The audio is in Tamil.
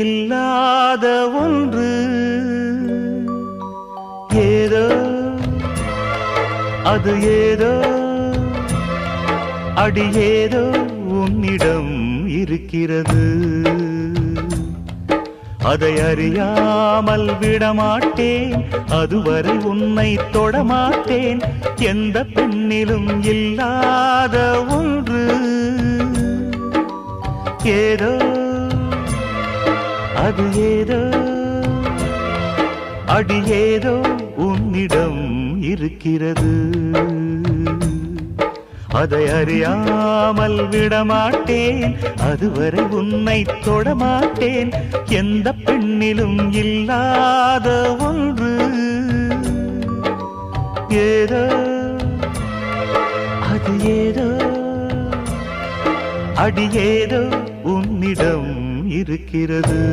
இல்லாத ஒன்று ஏதோ அது ஏதோ அடி ஏதோ உன்னிடம் இருக்கிறது. அதை அறியாமல் விடமாட்டேன், அதுவரை உன்னை தொடமாட்டேன். எந்த பெண்ணிலும் இல்லாத ஒன்று ஏதோ அது ஏதோ அடி ஏதோ உன்னிடம் இருக்கிறது. அதை அறியாமல் விடமாட்டேன், அதுவரை உன்னை தொடமாட்டேன். எந்த பெண்ணிலும் இல்லாத ஒன்று ஏதோ அது ஏதோ அடி ஏதோ உன்னிடம் இருக்கிறது.